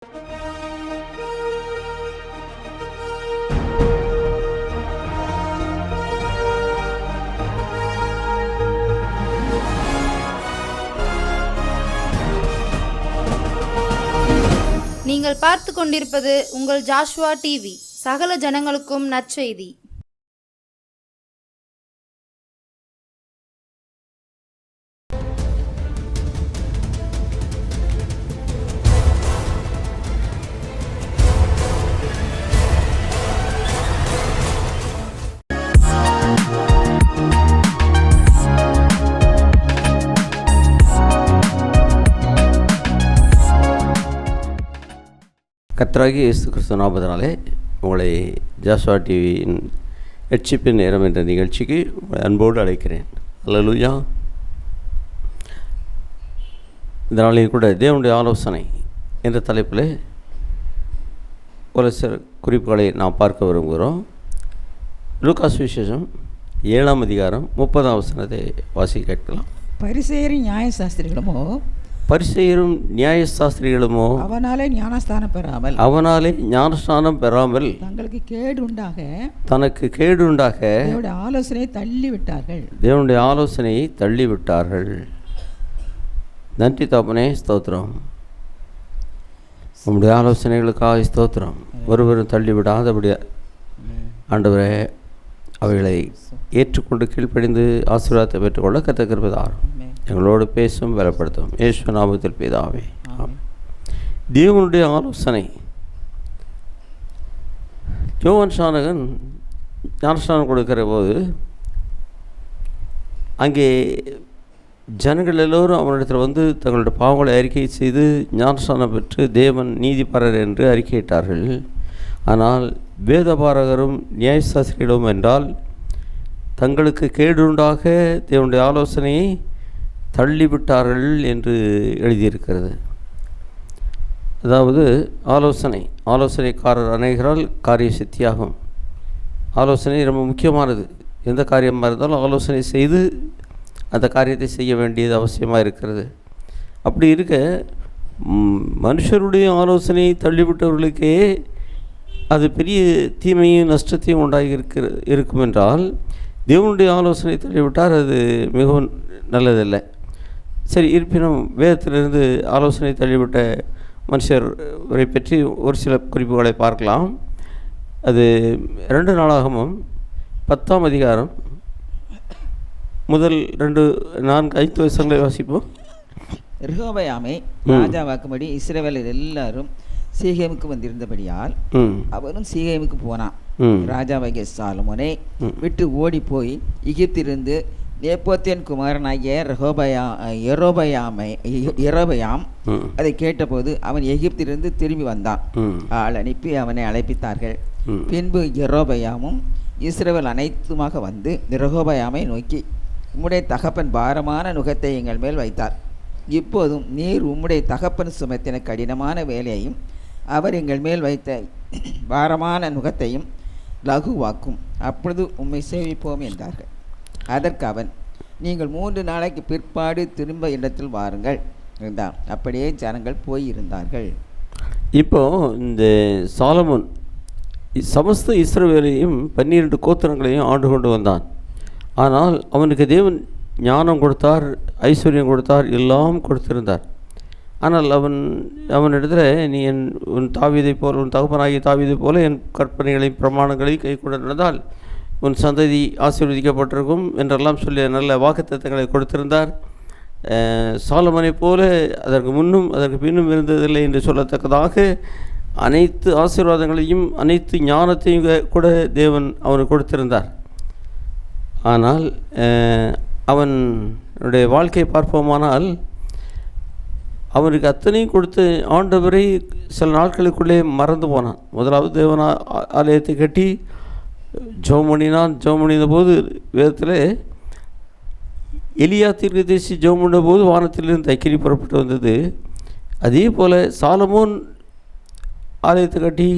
நீங்கள் பார்த்து கொண்டிருப்பது உங்கள் ஜாஷுவா டிவி. சகல ஜனங்களுக்கும் நற்செய்தி. கர்த்தராகிய இயேசு கிறிஸ்து நாமத்தினாலே உங்களை ஜாஷுவா டிவியின் ரட்சிப்பின் நேரம் என்ற நிகழ்ச்சிக்கு அன்போடு அழைக்கிறேன். அல்லேலூயா. இந்த நாளில் கூட தேவனுடைய ஆலோசனை என்ற தலைப்பில் ஒரு சில குறிப்புகளை நாம் பார்க்க விரும்புகிறோம். லூக்கா சுவிசேஷம் 7ஆம் அதிகாரம் 30ஆம் வசனத்தை வாசி கேட்கலாம். பரிசேயரும் நியாயசாஸ்திரிகளுமோ அவனாலே ஞானஸ்நானம் பெறாமல் தனக்கு கேடுண்டாக தேவனுடைய ஆலோசனையை தள்ளிவிட்டார்கள். நன்றி தகப்பனே, ஸ்தோத்திரம். உங்களுடைய ஆலோசனைகளுக்காக ஸ்தோத்திரம். ஒருவரும் தள்ளிவிடாதபடி ஆண்டவரே அவைகளை ஏற்றுக்கொண்டு கீழ்ப்படிந்து ஆசீர்வாதத்தை பெற்றுக்கொள்ள கர்த்தர் கிருபை தாரும். எங்களோடு பேசும் பலப்படுத்தும். இயேசு நாமத்தில் பிதாவே. தேவனுடைய ஆலோசனை. யோவான் ஸ்நானகன் ஞானஸ்நானம் கொடுக்கிற போது அங்கே ஜனங்கள் எல்லோரும் அவனிடத்தில் வந்து தங்களுடைய பாவங்களை அறிக்கை செய்து ஞானஸ்நானம் பெற்று தேவன் நீதிபரர் என்று அறிக்கையிட்டார்கள். ஆனால் வேதபாரகரும் நியாயசாஸ்திரிகளும் என்றால் தங்களுக்கு கேடுண்டாக தேவனுடைய ஆலோசனையை தள்ளிவிட்டார்கள் என்று எழுதியிருக்கிறது. அதாவது ஆலோசனைக்காரர் அநேகரால் காரிய சித்தியாகும். ஆலோசனை ரொம்ப முக்கியமானது. எந்த காரியமாக இருந்தாலும் ஆலோசனை செய்து அந்த காரியத்தை செய்ய வேண்டியது அவசியமாக இருக்கிறது. அப்படி இருக்க மனுஷருடைய ஆலோசனையை தள்ளிவிட்டவர்களுக்கே அது பெரிய தீமையும் நஷ்டத்தையும் உண்டாகி இருக்கும் என்றால் தேவனுடைய ஆலோசனை தள்ளிவிட்டார் அது மிகவும் நல்லதில்லை. சரி, இருப்பினும் வேதத்திலிருந்து ஆலோசனை தள்ளிவிட்ட மனுஷரை பற்றி ஒரு சில குறிப்புகளை பார்க்கலாம். அது 2 நாளாகமும் 10ஆம் அதிகாரம் முதல் 4-5 வசனங்களை வாசிப்போம். ரெகொபெயாமை ராஜாவாக்கும்படி இஸ்ரவேலர் எல்லாரும் சீகேமுக்கு வந்திருந்தபடியால் அவரும் சீகேமுக்கு போனான். ராஜாவாகிய சாலமோனை விட்டு ஓடி போய் எகிப்திலிருந்து நேபோத்தியன் குமாரனாகிய யெரொபெயாம் அதை கேட்டபோது அவன் எகிப்திலிருந்து திரும்பி வந்தான். ஆள் அனுப்பி அவனை அழைப்பித்தார்கள். பின்பு யெரொபெயாமும் இஸ்ரவேல் அனைத்துமாக வந்து ரெகொபெயாமை நோக்கி, உம்முடைய தகப்பன் பாரமான நுகத்தை எங்கள் மேல் வைத்தார். இப்போதும் நீர் உம்முடைய தகப்பன் சுமத்தின கடினமான வேலையையும் அவர் எங்கள் மேல் வைத்த பாரமான நுகத்தையும் லகுவாக்கும். அப்பொழுது உம்மை சேவிப்போம் என்றார்கள். அதற்கு அவன், நீங்கள் 3 நாளைக்கு பிற்பாடு திரும்ப இடத்தில் வாருங்கள் என்றான். அப்படியே ஜனங்கள் போயிருந்தார்கள். இப்போ இந்த சாலமோன் சமஸ்த இஸ்ரவேலையும் 12 கோத்திரங்களையும் ஆண்டு கொண்டு வந்தான். ஆனால் அவனுக்கு தேவன் ஞானம் கொடுத்தார், ஐஸ்வர்யம் கொடுத்தார், எல்லாம் கொடுத்திருந்தார். ஆனால் அவனிடத்தில் நீ உன் தாவீதை போல், உன் தகப்பனாகிய தாவீதை போல என் கற்பனைகளையும் பிரமாணங்களையும் கை கொண்டு நடந்தால் உன் சந்ததி ஆசீர்வதிக்கப்பட்டிருக்கும் என்றெல்லாம் சொல்லி நல்ல வாக்குத்தத்தங்களை கொடுத்திருந்தார். சாலமோனை போல அதற்கு முன்னும் அதற்கு பின்னும் இருந்ததில்லை என்று சொல்லத்தக்கதாக அனைத்து ஆசீர்வாதங்களையும் அனைத்து ஞானத்தையும் கூட தேவன் அவனுக்கு கொடுத்திருந்தார். ஆனால் அவனுடைய வாழ்க்கையை பார்ப்போமானால் அவனுக்கு அத்தனையும் கொடுத்து ஆண்டவரை சில நாட்களுக்குள்ளே மறந்து போனான். முதலாவது தேவன் ஆலயத்தை கட்டி ஜெபம் பண்ணின போது வேதத்தில் எலியா தீர்க்கதரிசி ஜெபம் பண்ண போது வானத்திலிருந்து அக்கினி புறப்பட்டு வந்தது. அதே போல் சாலமோன் ஆலயத்தை கட்டி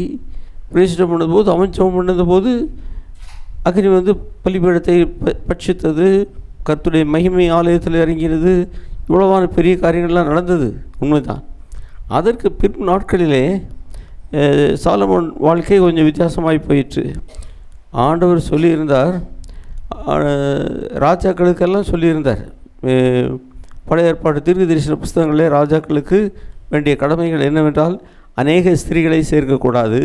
பிரேசிடம் பண்ணபோது, அவன் ஜெபம் பண்ணபோது அக்னி வந்து பலிபீடத்தை பட்சித்தது, கர்த்தருடைய மகிமை ஆலயத்தில் இறங்கினது. இவ்வளவான பெரிய காரியங்கள்லாம் நடந்தது, உண்மைதான். அதற்கு பின் நாட்களிலே சாலமோன் வாழ்க்கை கொஞ்சம் வித்தியாசமாய் போயிற்று. ஆண்டவர் சொல்லியிருந்தார், ராஜாக்களுக்கெல்லாம் சொல்லியிருந்தார். பழைய ஏற்பாடு தீர்க்க தரிசன புஸ்தகங்களே ராஜாக்களுக்கு வேண்டிய கடமைகள் என்னவென்றால், அநேக ஸ்திரீகளை சேர்க்கக்கூடாது,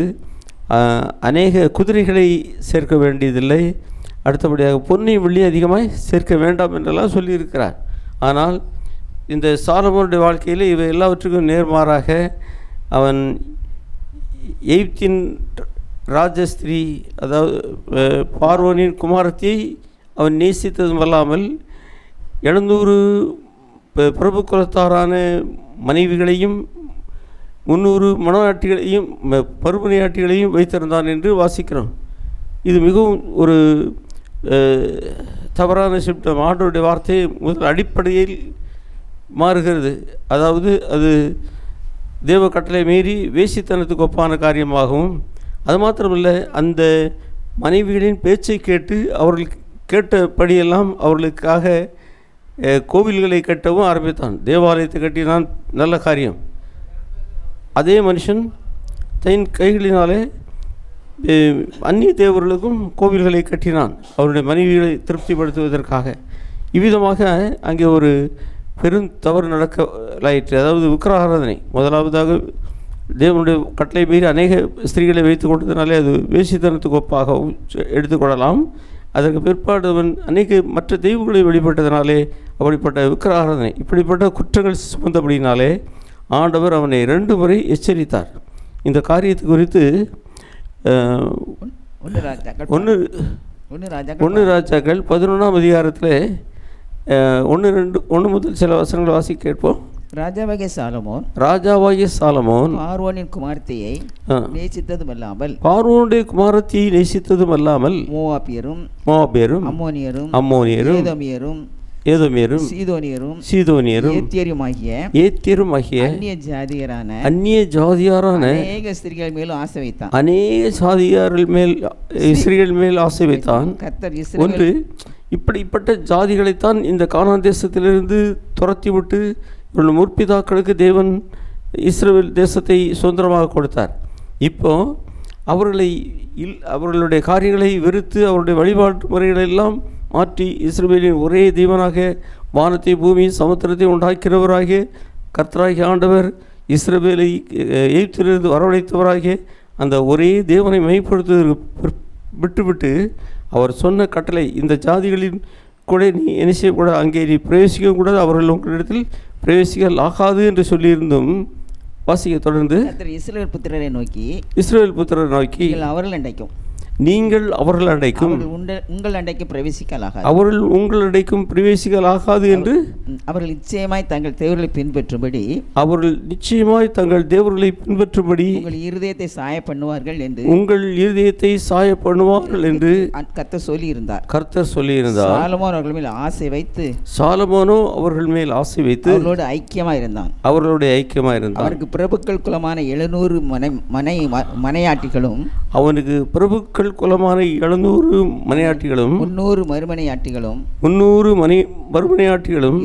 அநேக குதிரைகளை சேர்க்க வேண்டியதில்லை, அடுத்தபடியாக பொன்னி வெள்ளி அதிகமாய் சேர்க்க வேண்டாம் என்றெல்லாம் சொல்லியிருக்கிறார். ஆனால் இந்த சாலமோனுடைய வாழ்க்கையில் இவை எல்லாவற்றுக்கும் நேர்மாறாக அவன் எகிப்தின் ராஜஸ்திரீ, அதாவது பார்வோனின் குமாரத்தியை அவன் நேசித்ததும் அல்லாமல் 700 பிரபு குலத்தாரான மனைவிகளையும் 300 மனநாட்டிகளையும் மறுமனையாட்டிகளையும் வைத்திருந்தான் என்று வாசிக்கிறோம். இது மிகவும் ஒரு தவறான சிம்டம். ஆண்டவருடைய வார்த்தை முதல் அடிப்படையில் மாறுகிறது. அதாவது அது தேவ கட்டளை மீறி வேசித்தனத்துக்கு ஒப்பான காரியமாகவும், அது மாத்திரமல்ல, அந்த மனைவிகளின் பேச்சை கேட்டு அவர்கள் கேட்டபடியெல்லாம் அவர்களுக்காக கோவில்களை கட்டவும் ஆரம்பித்தான். தேவாலயத்தை கட்டினான், நல்ல காரியம். அதே மனுஷன் தன் கைகளினாலே அந்நிய தேவர்களுக்கும் கோவில்களை கட்டினான், அவருடைய மனைவிகளை திருப்திப்படுத்துவதற்காக. இவ்விதமாக அங்கே ஒரு பெரும் தவறு நடக்கலாயிற்று. அதாவது விக்கிரகாராதனை. முதலாவதாக தேவனுடைய கட்டளை மீறி அநேக ஸ்திரீகளை வைத்து கொண்டதுனாலே அது வேசித்தனத்துக்கு ஒப்பாகவும் எடுத்துக்கொள்ளலாம். அதற்கு பிற்பாடு அவன் அநேக மற்ற தெய்வங்களை வழிபட்டதினாலே அப்படிப்பட்ட விக்கிரகாராதனை, இப்படிப்பட்ட குற்றங்கள் சுமந்தபடினாலே ஆண்டவர் அவனை 2 முறை எச்சரித்தார். இந்த காரியத்தை குறித்து 1 ராஜாக்கள் 11ஆம் அதிகாரத்தில் 1 முதல் சில வசனங்களை வாசி கேட்போம். ராஜாவாகிய சாலமோன் பார்வோனின் குமாரத்தியை நேசித்ததுமல்லாமல் மோவாபியரும் அம்மோனியரும் ஏதோமியரும் சீதோனியரும் ஏத்தியருமாகிய அந்நிய ஜாதியாரான அநேக ஸ்திரீகள் மேல் ஸ்திரீகள் மேல் ஆசை வைத்தான். ஒன்று, இப்படிப்பட்ட ஜாதிகளைத்தான் இந்த கானான் தேசத்திலிருந்து துரத்திவிட்டு இவர்கள் முற்பிதாக்களுக்கு தேவன் இஸ்ரவேல் தேசத்தை சுதந்திரமாக கொடுத்தார். இப்போ அவர்களுடைய காரியங்களை வெறுத்து அவருடைய வழிபாட்டு முறைகளெல்லாம் மாற்றி இஸ்ரவேலின் ஒரே தேவனாக வானத்தை பூமி சமுத்திரத்தை உண்டாக்கிறவராகிய கர்த்தராகிய ஆண்டவர் இஸ்ரவேலை எகிப்திலிருந்து வரவழைத்தவராகிய அந்த ஒரே தேவனை மையப்படுத்துவதற்கு விட்டுவிட்டு அவர் சொன்ன கட்டளை, இந்த ஜாதிகளின் கூட நீ என்ன செய்யக்கூடாது, அங்கே நீ பிரவேசிக்க கூடாது, அவர்கள் உங்களிடத்தில் பிரவேசிக்கல் ஆகாது என்று சொல்லியிருந்தும் வாசிக்க தொடர்ந்து இஸ்ரவேல் புத்திரரை நோக்கி நீங்கள் அவர்கள் அண்டைக்கும் உங்கள் அண்டைக்கும் பிரவேசிக்கலாகாது, அவர்கள் உங்கள் அண்டைக்கும் பிரவேசிக்கலாகாது என்று அவர்கள் நிச்சயமாய் தங்கள் தேவர்களை பின்பற்றும்படி உங்கள் இருதயத்தை சாய பண்ணுவார்கள் என்று கர்த்தர் சொல்லியிருந்தார். சாலமோனோ அவர்கள் மேல் ஆசை வைத்து அவர்களோடு ஐக்கியமாய் இருந்தான். அவருக்கு பிரபுக்கள் குலமான 700 மனையாட்டிகளும் அவனுக்கு பிரபுக்கள் குலமான 700 மனையாட்டிகளும் 300 மறுமனையாட்டிகளும்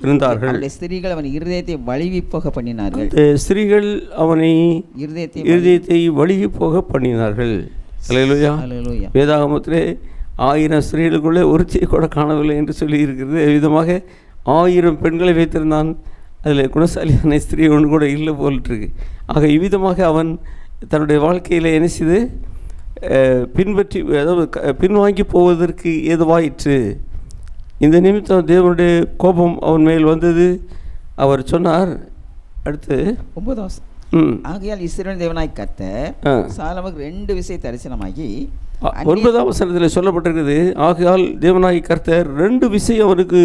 இருந்தார்கள். ஸ்திரீகள் அவன் இருதயத்தை வழுவி போக பண்ணினார்கள். ஸ்திரீகள் அவனை இருதயத்தை வழுவி போக பண்ணினார்கள். அல்லேலூயா. வேதாகமத்திலே 1000 ஸ்திரீகளுக்குள்ளே ஒருத்தியை கூட காணவில்லை என்று சொல்லி இருக்கிறது. விதமாக 1000 பெண்களை வைத்திருந்தான். அதில் குணசாலியான ஸ்திரீ ஒன்று கூட இல்லை போல்ட்டுருக்கு. ஆக இவ்விதமாக அவன் தன்னுடைய வாழ்க்கையில் என்ன செய்து பின்பற்றி, அதாவது பின்வாங்கி போவதற்கு ஏதுவாயிற்று. இந்த நிமித்தம் தேவனுடைய கோபம் அவன் மேல் வந்தது. அவர் சொன்னார், அடுத்து 9 ஆகையால் இஸ்ரவேல் தேவனாய் கர்த்தர் சாலமோனுக்கு 2 விசை தரிசனமாகி 9ஆம் வசனத்தில் சொல்லப்பட்டிருக்கிறது. ஆகையால் தேவனாய் கர்த்தர் 2 விசை அவனுக்கு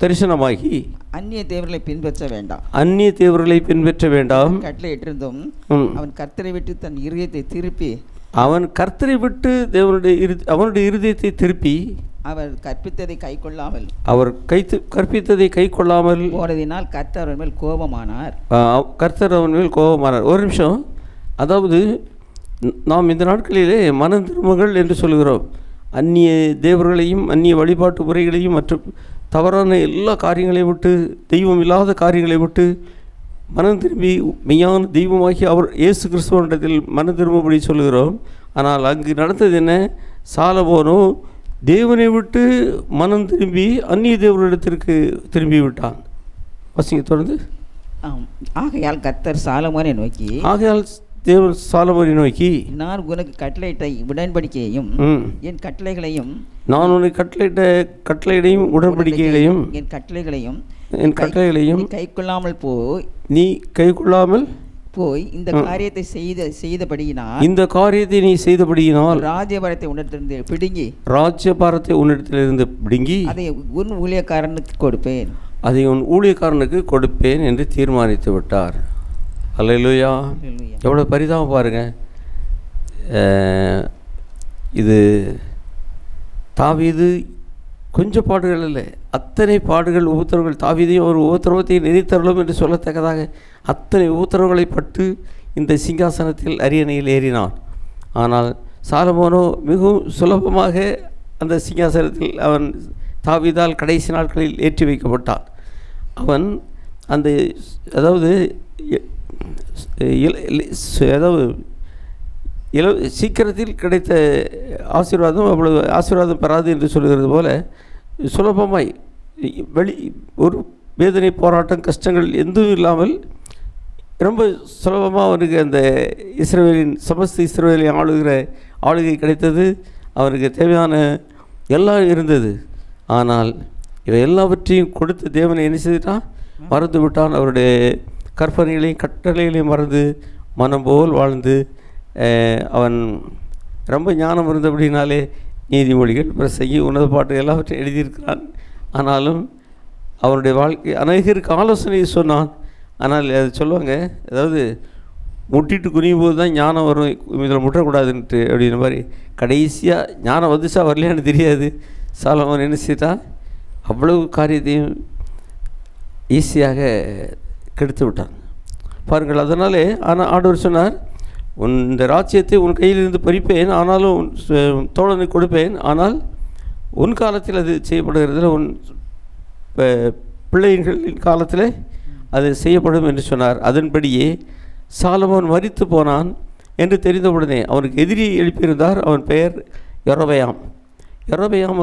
தரிசனமாகி அந்நிய தேவர்களை பின்பற்ற வேண்டாம் கட்டளை இட்டிருந்தும் அவன் கர்த்தரை விட்டு தன் இருதயத்தை திருப்பி அவனுடைய இருதயத்தை திருப்பி அவர் கற்பித்ததை கைக்கொள்ளாமல் போனதினால் கர்த்தர் அவன் மேல் கோபமானார். ஒரு நிமிஷம். அதாவது நாம் இந்த நாட்களிலே மனம் திரும்புங்கள் என்று சொல்கிறோம். அந்நிய தேவர்களையும் அந்நிய வழிபாட்டு முறைகளையும் மற்றும் தவறான எல்லா காரியங்களையும் விட்டு, தெய்வம் இல்லாத காரியங்களை விட்டு மனம் திரும்பி மெய்யான தெய்வமாகி அவர் இயேசு கிறிஸ்துவனிடத்தில் மனம் திரும்பும்படி சொல்லுகிறோம். ஆனால் அங்கு நடந்தது என்ன? சாலமோனோ தேவனை விட்டு மனம் திரும்பி அந்நிய தேவனிடத்திற்கு திரும்பி விட்டான். பசங்க தொடர்ந்து. ஆகையால் கர்த்தர் சாலமோனை நோக்கி, தேவன் சாலமோனை நோக்கி, நான் உனக்கு கட்டளையிட்ட உடன்படிக்கையையும் என் கட்டளைகளையும், நான் உனக்கு கட்டளையிட்ட கட்டளைகளையும் உடன்படிக்கைகளையும் என் கட்டளைகளையும் கைக்கொள்ளாமல் போய் இந்த காரியத்தை செய்தபடியினால், இந்த காரியத்தை நீ செய்தபடியினால் ராஜ்யபாரத்தை உன்னிடத்திலிருந்து பிடுங்கி அதை உன் ஊழியக்காரனுக்கு கொடுப்பேன் என்று தீர்மானித்து விட்டார். அல்லேலூயா. எவ்வளோ பரிதாபம் பாருங்கள். இது தாவீது கொஞ்சம் பாடுகள் இல்லை, அத்தனை பாடுகள் உபத்திரவங்கள். தாவீதையும் ஒரு உபத்திரவத்தை நினைத்தருளும் என்று சொல்லத்தக்கதாக அத்தனை உபத்திரவங்களை பட்டு இந்த சிங்காசனத்தில் அரியணையில் ஏறினான். ஆனால் சாலமோனோ மிகவும் சுலபமாக அந்த சிங்காசனத்தில் அவன் தாவீதால் கடைசி நாட்களில் ஏற்றி வைக்கப்பட்டான். அவன் அந்த அதாவது சீக்கிரத்தில் கிடைத்த ஆசீர்வாதம் அவ்வளவு ஆசீர்வாதம் பெறாது என்று சொல்கிறது போல சுலபமாய் ஒரு வேதனை, போராட்டம், கஷ்டங்கள் எதுவும் இல்லாமல் ரொம்ப சுலபமாக அவனுக்கு அந்த சமஸ்த இஸ்ரவேலை ஆளுகை கிடைத்தது. அவனுக்கு தேவையான எல்லாம் இருந்தது. ஆனால் இவை எல்லாவற்றையும் கொடுத்த தேவனை என்ன செய்துட்டான்? மறந்து விட்டான். அவருடைய கற்பனைகளையும் கட்டளைகளையும் மறந்து மனம் போல் வாழ்ந்து அவன் ரொம்ப ஞானம் இருந்தபடினாலே நீதிமொழிகள், பிரசங்கி, உன்னத பாட்டு எல்லாவற்றையும் எழுதியிருக்கிறான். ஆனாலும் அவனுடைய வாழ்க்கை அநேகருக்கு ஆலோசனை சொன்னான். ஆனால் அது சொல்லுவாங்க, அதாவது முட்டிட்டு குனியும் போது தான் ஞானம் வரும், இதில் முட்டக்கூடாதுன்ட்டு அப்படின்ற மாதிரி. கடைசியாக ஞானம் வந்துச்சா வரலையான்னு தெரியாது. சாலமோன் என்ன செய்தான்? அவ்வளவு காரியத்தையும் ஈஸியாக கெடுத்து விட்டான் பாருங்கள். அதனாலே ஆனால் ஆண்டவர் சொன்னார், இந்த ராஜ்யத்தை உன் கையிலிருந்து பறிப்பேன், ஆனாலும் தோழனுக்கு கொடுப்பேன். ஆனால் உன் காலத்தில் அது செய்யப்படுகிறதுல, உன் பிள்ளைகளின் காலத்தில் அது செய்யப்படும் என்று சொன்னார். அதன்படியே சாலமோன் மரித்து போனான் என்று தெரிந்தவுடனே அவனுக்கு எதிரி எழுப்பியிருந்தார். அவன் பெயர் யெரொபெயாம். யெரொபெயாம்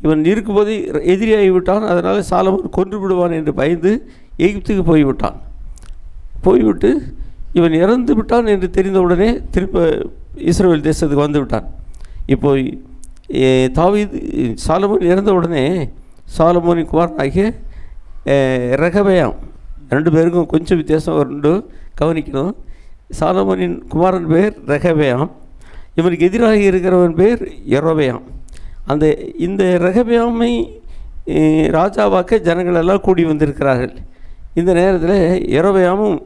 இவன் இருக்கும்போதே எதிரியாகிவிட்டான். அதனால் சாலமோன் கொன்று விடுவான் என்று பயந்து எகிப்துக்கு போய்விட்டு இவன் இறந்து விட்டான் என்று தெரிந்தவுடனே திரும்ப இஸ்ரவேல் தேசத்துக்கு வந்து விட்டான். இப்போ சாலமோன் இறந்தவுடனே சாலமோனின் குமாரனாகிய ரெகபெயாம், ரெண்டு பேருக்கும் கொஞ்சம் வித்தியாசம் உண்டு, கவனிக்கணும். சாலமோனின் குமாரன் பேர் ரெகபெயாம், இவனுக்கு எதிராக இருக்கிறவன் பேர் யெரொபெயாம். இந்த ரெகபெயாமை ராஜாவாக்க ஜனங்கள் எல்லாம் கூடி வந்திருக்கிறார்கள். இந்த நேரத்தில் யெரொபெயாமும்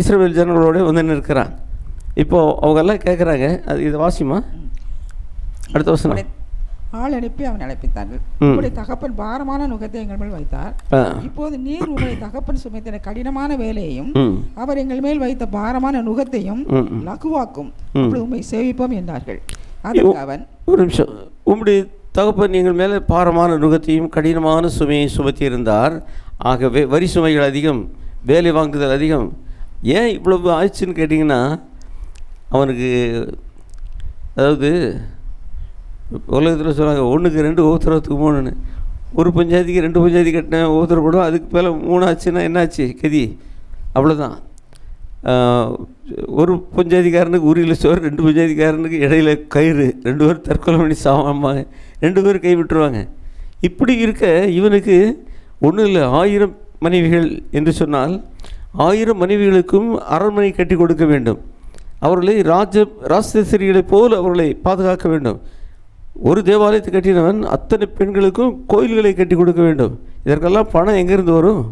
இஸ்ரவேல் ஜனங்களோடு வந்து நிற்கிறான். இப்போது அவங்கெல்லாம் கேட்குறாங்க, அது இதை வாசிமா அடுத்த வசனம். ஆள் அனுப்பி அவன் அழைப்பித்தார்கள். உங்களுடைய தகப்பன் பாரமான நுகத்தை எங்கள் மேல் வைத்தார். இப்போது நீர் உங்களுடைய தகப்பன் சுமைத்த கடினமான வேலையையும் அவர் எங்கள் மேல் வைத்த பாரமான நுகத்தையும் லகுவாக்கும், உண்மை சேவிப்போம் என்றார்கள். அதற்கு அவன், ஒரு நிமிஷம், உம்முடைய தகப்பன் எங்கள் மேலே பாரமான நுகத்தையும் கடினமான சுமையை சுமத்தி இருந்தார். ஆகவே வரி சுமைகள் அதிகம், வேலை வாங்குதல் அதிகம். ஏன் இவ்வளவு ஆயிடுச்சுன்னு கேட்டிங்கன்னா, அவனுக்கு அதாவது உலகத்தில் சொன்னாங்க 1க்கு 2 உத்தரவுக்கு 3ன்னு. ஒரு பஞ்சாயத்துக்கு 2 பஞ்சாயத்து கட்டினேன் உத்தரப்படும், அதுக்கு மேலே 3 ஆச்சுன்னா என்னாச்சு கதி? அவ்வளோதான். ஒரு பஞ்சாயத்துக்காரனுக்கு உரியில் சோறு, 2 பஞ்சாயத்துக்காரனுக்கு இடையில கயிறு, 2 பேர் தற்கொலை பண்ணி சாவாங்க, 2 பேர் கை விட்டுருவாங்க. இப்படி இருக்க இவனுக்கு ஒன்றும் இல்லை, 1000 மனைவிகள் என்று சொன்னால் 1000 மனைவிகளுக்கும் அரண்மனை கட்டி கொடுக்க வேண்டும். அவர்களை ராஜதேசரிகளைப் போல் அவர்களை பாதுகாக்க வேண்டும். ஒரு தேவாலயத்தை கட்டினவன் அத்தனை பெண்களுக்கும் கோயில்களை கட்டி கொடுக்க வேண்டும். இதற்கெல்லாம் பணம் எங்கேருந்து வரும்?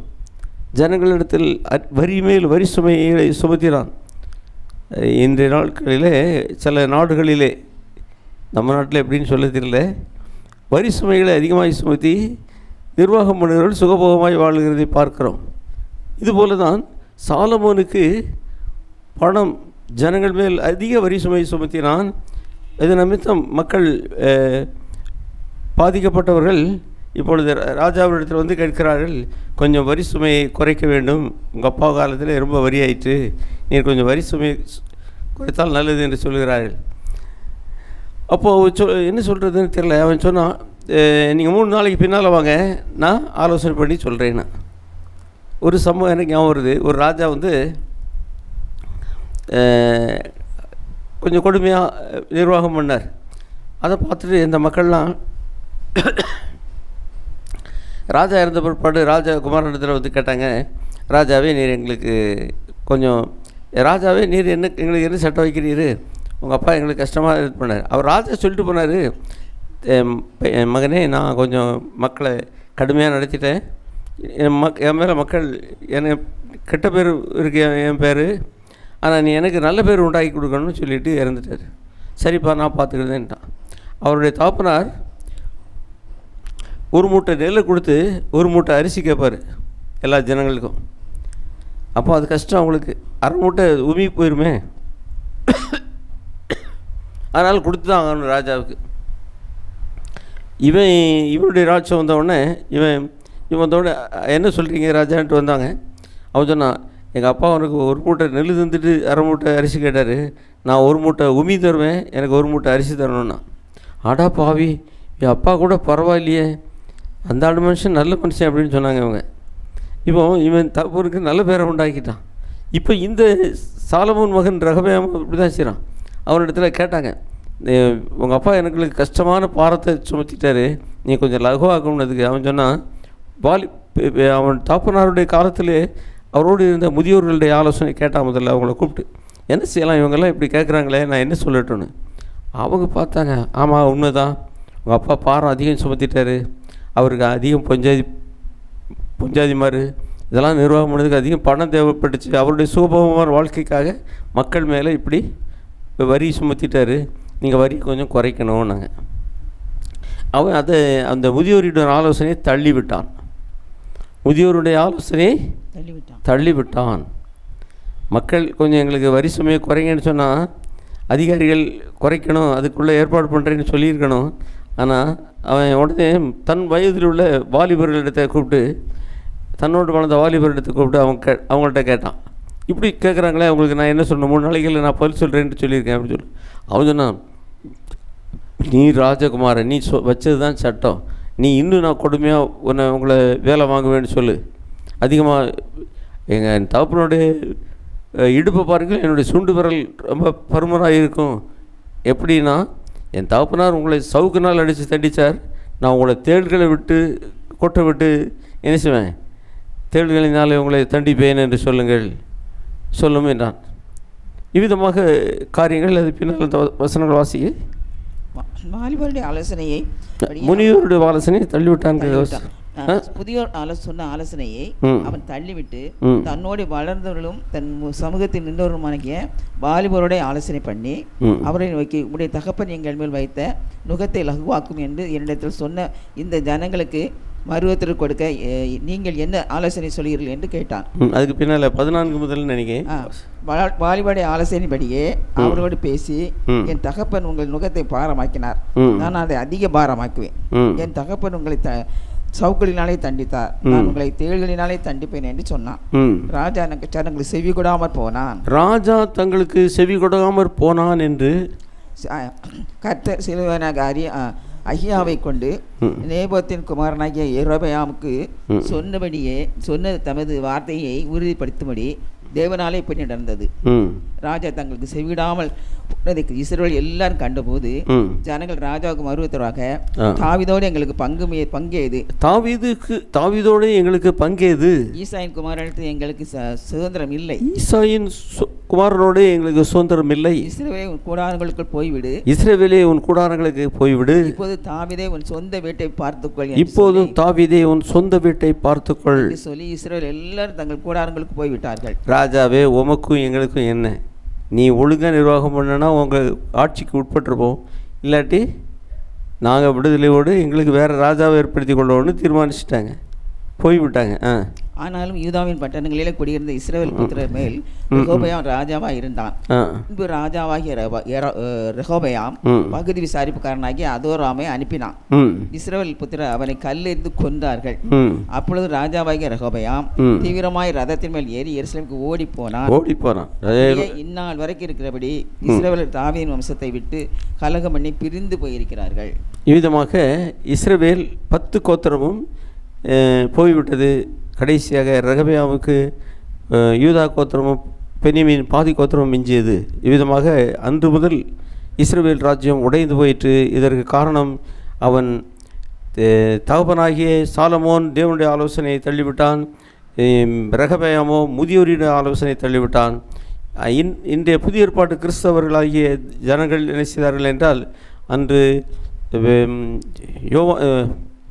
ஜனங்களிடத்தில் வரி மேல் வரி சுமையை சுமத்தினான். இன்றைய நாட்களிலே சில நாடுகளிலே, நம்ம நாட்டில் எப்படின்னு சொல்ல தெரியல, வரி சுமைகளை அதிகமாக சுமத்தி நிர்வாகம் பண்ணுகிறவர்கள் சுகபோகமாய் வாழ்கிறதை பார்க்கிறோம். இதுபோல தான் சாலமோனுக்கு பணம் ஜனங்கள் மேல் அதிக வரி சுமையை சுமத்தினான். இது நிமித்தம் மக்கள் பாதிக்கப்பட்டவர்கள் இப்பொழுது ராஜாவிடத்தில் வந்து கேட்கிறார்கள், கொஞ்சம் வரி சுமையை குறைக்க வேண்டும், உங்கள் அப்பா காலத்தில் ரொம்ப வரி ஆயிற்று, நீர் கொஞ்சம் வரி சுமையை குறைத்தால் நல்லது என்று சொல்கிறார்கள். அப்போது என்ன சொல்கிறதுன்னு தெரியல. அவன் சொன்னான், நீங்கள் 3 நாளைக்கு பின்னால் வாங்க, நான் ஆலோசனை பண்ணி சொல்கிறேன்னா. ஒரு சம்பவம் எனக்கு ஞாபகம் வருது. ஒரு ராஜா வந்து கொஞ்சம் கொடுமையாக நிர்வாகம் பண்ணார். அதை பார்த்துட்டு இந்த மக்கள்லாம் ராஜா இருந்த பிற்பாடு ராஜா குமாரனிடத்தில் வந்து கேட்டாங்க, ராஜாவே நீர் எங்களுக்கு கொஞ்சம் ராஜாவே நீர் எங்களுக்கு என்ன சட்டம் வைக்கிறீர், உங்கள் அப்பா எங்களுக்கு கஷ்டமாக இது பண்ணார். அவர் ராஜா சொல்லிட்டு போனார், என் மகனே நான் கொஞ்சம் மக்களை கடுமையாக நடத்திட்டேன், என் மேலே மக்கள் எனக்கு கெட்ட பேர் இருக்கு என் பேர், ஆனால் நீ எனக்கு நல்ல பேர் உண்டாக்கி கொடுக்கணும்னு சொல்லிவிட்டு இறந்துட்டார். சரிப்பா நான் பார்த்துக்கிறதேன்ட்டான். அவருடைய தாப்பனார் ஒரு மூட்டை நெல்லை கொடுத்து ஒரு மூட்டை அரிசி கேட்பார் எல்லா ஜனங்களுக்கும். அப்போ அது கஷ்டம் அவங்களுக்கு, அரை மூட்டை உமி போயிருமே, அதனால் கொடுத்து தான் ஆகணும் ராஜாவுக்கு. இவனுடைய ராஜ்யம் வந்தவுடனே இவன் வந்தவுடனே என்ன சொல்கிறீங்க ராஜான்ட்டு வந்தாங்க. அவன் சொன்னான், எங்கள் அப்பா அவனுக்கு ஒரு மூட்டை நெல் தந்துட்டு அரை மூட்டை அரிசி கேட்டார், நான் ஒரு மூட்டை உமி தருவேன், எனக்கு ஒரு மூட்டை அரிசி தரணும்னா. ஆடா பாவி, என் அப்பா கூட பரவாயில்லையே, அந்த ஆடு மனுஷன் நல்ல மனுஷன் அப்படின்னு சொன்னாங்க இவங்க. இப்போ இவன் தப்புக்கு நல்ல பேரை உண்டாக்கிட்டான். இப்போ இந்த சாலமோன் மகன் ரெகொபெயாம் இப்படி தான் செய்கிறான். அவனிடத்துல கேட்டாங்க, உங்கள் அப்பா எனக்கு கஷ்டமான பாரத்தை சுமத்திட்டாரு, நீ கொஞ்சம் லகுவாக்கணுன்றதுக்கு. அவன் சொன்னான், அவன் தாப்பனாருடைய காலத்திலே அவரோடு இருந்த முதியோர்களுடைய ஆலோசனை கேட்டால் முதல்ல அவங்கள கூப்பிட்டு, என்ன செய்யலாம் இவங்கெல்லாம் இப்படி கேட்குறாங்களே, நான் என்ன சொல்லட்டும்னு. அவங்க பார்த்தாங்க, ஆமாம் உண்மைதான், உங்கள் அப்பா பாரம் அதிகம் சுமத்திட்டார், அவருக்கு அதிகம் பொஞ்சாதி மாதிரி இதெல்லாம் நிர்வாகம் பண்ணதுக்கு அதிகம் பணம் தேவைப்பட்டுச்சு, அவருடைய சுகபோகமான வாழ்க்கைக்காக மக்கள் மேலே இப்படி வரி சுமத்திட்டார், நீங்கள் வரி கொஞ்சம் குறைக்கணும். நாங்கள் அவன் அந்த முதியோருடைய ஆலோசனையை தள்ளிவிட்டான். முதியோருடைய ஆலோசனையை தள்ளிவிட்டான். மக்கள் கொஞ்சம் எங்களுக்கு வரி சுமையை குறைங்கன்னு சொன்னால் அதிகாரிகள் குறைக்கணும், அதுக்குள்ளே ஏற்பாடு பண்ணுறேன்னு சொல்லியிருக்கணும். ஆனால் அவன் உடனே தன் வயதில் உள்ள வாலிபர்களிடத்தை கூப்பிட்டு, தன்னோடு வளர்ந்த வாலிபர்களிடத்தை கூப்பிட்டு அவங்கள்ட்ட கேட்டான், இப்படி கேட்குறாங்களே அவங்களுக்கு நான் என்ன சொல்லணும், 3 நாளைக்கு நான் பதில் சொல்கிறேன்ட்டு சொல்லியிருக்கேன் அப்படின்னு சொல்லி. அவன் சொன்னான், நீ ராஜகுமாரன், நீ வச்சது தான் சட்டம், நீ இன்னும் நான் கொடுமையாக உங்களை வேலை வாங்குவேன்னு சொல்லு. அதிகமாக என் தகப்பனுடைய இடுப்பை பாருங்கள், என்னுடைய சுண்டு விரல் ரொம்ப பருமனாக இருக்கும். எப்படின்னா, என் தகப்பனார் உங்களை சவுக்குனால் அடித்து தண்டித்தார், நான் உங்களை தேள்களை விட்டு கொட்டை விட்டு என்ன செய்வேன், தேள்களினாலே உங்களை தண்டிப்பேன் என்று சொல்லும் என்றான். இவ்விதமாக காரியங்கள் அது பின்னால் அந்த வசனங்கள் வாசிக்க வாலிபருடைய ஆலோசனையை முனியோருடைய ஆலோசனையை தள்ளிவிட்டான். புதியோர் சொன்ன ஆலோசனையை அவன் தள்ளிவிட்டு தன்னோடு வளர்ந்தவர்களும் தன் சமூகத்தில் நின்றவருமாகிய வாலிபருடைய ஆலோசனை பண்ணி அவரை நோக்கி, உடைய தகப்பன் எங்கள் மேல் வைத்த நுகத்தை லகுவாக்கும் என்று என்னிடத்தில் சொன்ன இந்த ஜனங்களுக்கு மருவத்திற்கு கொடுக்க நீங்கள் என்ன ஆலோசனை சொல்கிறீர்கள் என்று கேட்டான். அதுக்கு பின்னால் 14 முதல் நினைக்கிறேன், வாலிபருடைய ஆலோசனைப்படியே அவரோடு பேசி, என் தகப்பன் உங்கள் நுகத்தை பாரமாக்கினார், நான் அதை அதிக பாரமாக்குவேன். என் தகப்பன் உங்களை சவுக்களினாலே தண்டித்தார், நான் உங்களை தேள்களினாலே தண்டிப்பேன் என்று சொன்னான். ராஜா தங்களுக்கு செவி கொடாமற் போனான். ராஜா தங்களுக்கு செவி கொடாமற் போனான் என்று கர்த்தர் சிலுவனாக அகியாவை கொண்டு நேபோத்தின் குமாரனாகிய யெரொபெயாமுக்கு சொன்ன தமது வார்த்தையை உறுதிப்படுத்தும்படி தேவனாலே இப்படி நடந்தது. ராஜா தங்களுக்கு செவிடாமல் இஸ்ரவேல் எல்லாரும் கண்டபோது ஜனங்கள் ராஜாவுக்கு மறுத்தராக, தாவீதோடு எங்களுக்கு பங்கேது, தாவீதோடு எங்களுக்கு பங்கேது, ஈசாயின் குமாரனுக்கு எங்களுக்கு சுதந்திரம் இல்லை, ஈசாயின் குமாரனோடு எங்களுக்கு சுதந்திரம் இல்லை, இஸ்ரவேலே உன் கூடாரங்களுக்கு போய்விடு, இஸ்ரவேலே உன் கூடாரங்களுக்கு போய்விடு, இப்போது தாவீதே உன் சொந்த வீட்டை பார்த்துக்கொள், இப்போதும் தாவீதே உன் சொந்த வீட்டை பார்த்துக்கொள் சொல்லி இஸ்ரவேல் எல்லாரும் தங்கள் கூடாரங்களுக்கு போய்விட்டார்கள். ராஜாவே, உமக்கும் எங்களுக்கும் என்ன, நீ ஒழுங்காக நிர்வாகம் பண்ணனா உங்கள் ஆட்சிக்கு உட்பட்டுருப்போம், இல்லாட்டி நாங்கள் விடுதலையோடு எங்களுக்கு வேறு ராஜாவை ஏற்படுத்தி கொள்ளணும்னு தீர்மானிச்சிட்டாங்க, போய்விட்டாங்க. ஆனாலும் யூதாவின் பட்டணங்களிலே குடியிருந்த இஸ்ரவேல் புத்திரர் மேல் ரெகோபெயாம் ராஜாவாக இருந்தான். பின்பு ராஜாவாகிய ரெகோபெயாம் பகுதி விசாரிப்புக்காரனாகி அதோராமை அனுப்பினான். இஸ்ரவேல் புத்திரர் அவனை கல்லெறிந்து கொன்றார்கள். அப்பொழுது ராஜாவாகிய ரெகோபெயாம் தீவிரமாய் ரதத்தின் மேல் ஏறி எருசலேமுக்கு ஓடி போனான். இந்நாள் வரைக்கும் இருக்கிறபடி இஸ்ரவேலர் தாவீதின் வம்சத்தை விட்டு கலகம் பண்ணி பிரிந்து போயிருக்கிறார்கள். இவ்விதமாக இஸ்ரவேல் 10 கோத்திரமும் போய்விட்டது. கடைசியாக ரெகொபெயாமுக்கு யூதா கோத்திரமும் பென்யமீன் பாதி கோத்திரமும் மிஞ்சியது. இவ்விதமாக அன்று முதல் இஸ்ரவேல் ராஜ்யம் உடைந்து போயிற்று. இதற்கு காரணம் அவன் தகப்பனாகிய சாலமோன் தேவனுடைய ஆலோசனையை தள்ளிவிட்டான். ரெகொபெயாமோ முதியோரின் ஆலோசனை தள்ளிவிட்டான். இன்றைய புதிய ஏற்பாட்டு கிறிஸ்தவர்களாகிய ஜனங்கள் என்ன செய்தார்கள் என்றால், அன்று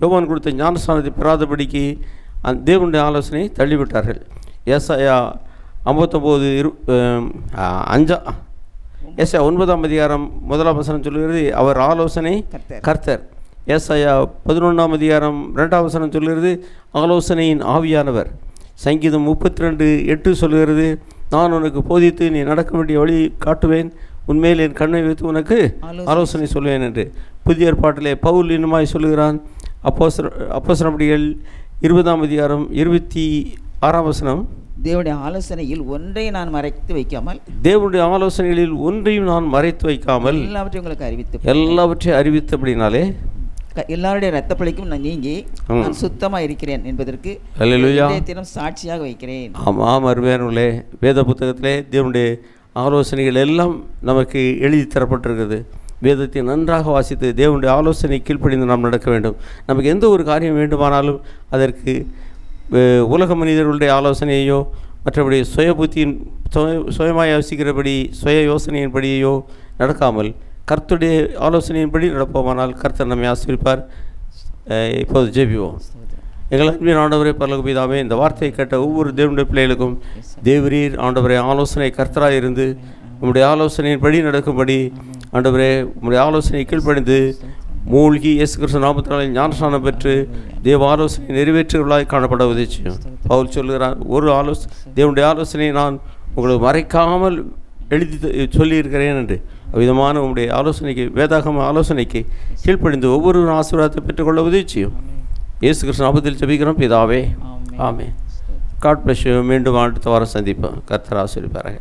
யோவான் கொடுத்த ஞானஸ்தானத்தை பெறாதபடிக்கு தேவனுடைய ஆலோசனை தள்ளிவிட்டார்கள். ஏசாயா 9ஆம் அதிகாரம் 1ஆம் வசனம் சொல்லுகிறது, அவர் ஆலோசனை கர்த்தர். ஏசாயா 11ஆம் அதிகாரம் 2ஆம் வசனம் சொல்லுகிறது, ஆலோசனையின் ஆவியானவர். சங்கீதம் 32:8 சொல்லுகிறது, நான் உனக்கு போதித்து நீ நடக்க வேண்டிய வழி காட்டுவேன், உண்மையில் என் கண்ணை வைத்து உனக்கு ஆலோசனை சொல்லுவேன் என்று. புதிய ஏற்பாட்டிலே பவுல் இன்னுமாய் சொல்லுகிறான். அப்போஸ்தலர்கள் 20ஆம் அதிகாரம் 26ஆம் வசனம், தேவனுடைய ஆலோசனையில் ஒன்றையும் நான் மறைத்து வைக்காமல், தேவனுடைய ஆலோசனைகளில் ஒன்றையும் நான் மறைத்து வைக்காமல் எல்லாவற்றையும் உங்களுக்கு எல்லாவற்றையும் அறிவித்தபடினாலே எல்லாருடைய இரத்த பழிக்கும் நான் நீங்கி நான் சுத்தமாக இருக்கிறேன் என்பதற்கு தினம் சாட்சியாக வைக்கிறேன். ஆமாம், அருமையானவர்களே, வேத புத்தகத்திலே தேவனுடைய ஆலோசனைகள் எல்லாம் நமக்கு எழுதி தரப்பட்டிருக்கிறது. வேதத்தை நன்றாக வாசித்து தேவனுடைய ஆலோசனை கீழ்ப்படிந்து நாம் நடக்க வேண்டும். நமக்கு எந்த ஒரு காரியம் வேண்டுமானாலும் அதற்கு உலக மனிதர்களுடைய ஆலோசனையோ மற்றபடி சுய புத்தியின் சுயமாய் யோசிக்கிறபடி சுய யோசனையின்படியோ நடக்காமல் கர்த்தருடைய ஆலோசனையின்படி நடப்போமானால் கர்த்தர் நம்மை ஆசீர்வதிப்பார். இப்போது ஜெபிப்போம். எங்கள் அன்பின் ஆண்டவரே, பரலோக பிதாவே, இந்த வார்த்தையை கேட்ட ஒவ்வொரு தேவனுடைய பிள்ளைகளுக்கும் தேவரீர் ஆண்டவரே ஆலோசனை கர்த்தராக இருந்து உம்முடைய ஆலோசனையின்படி நடக்கும்படி ஆண்டவரே உம்முடைய ஆலோசனை கீழ்ப்படிந்து மூழ்கி இயேசு கிறிஸ்து நாமத்தினாலே ஞானஸ்நானம் பெற்று தேவ ஆலோசனை நிறைவேற்றுவர்களாய் காணப்பட உதவி செய்யும். பவுல் சொல்லுகிறார், தேவனுடைய ஆலோசனையை நான் உங்களுக்கு மறைக்காமல் எழுதி சொல்லியிருக்கிறேன் என்று. அவ்விதமான உங்களுடைய ஆலோசனைக்கு, வேதாகம ஆலோசனைக்கு கீழ்ப்படிந்து ஒவ்வொரு ஆசீர்வாதத்தை பெற்றுக்கொள்ள உதவி செய்யும். இயேசு கிறிஸ்து நாமத்தில் ஜெபிக்கிறோம் பிதாவே, ஆமென். God bless you. மீண்டும் அடுத்த வாரம் சந்திப்போம். கர்த்தர் ஆசீர்வதிப்பாராக.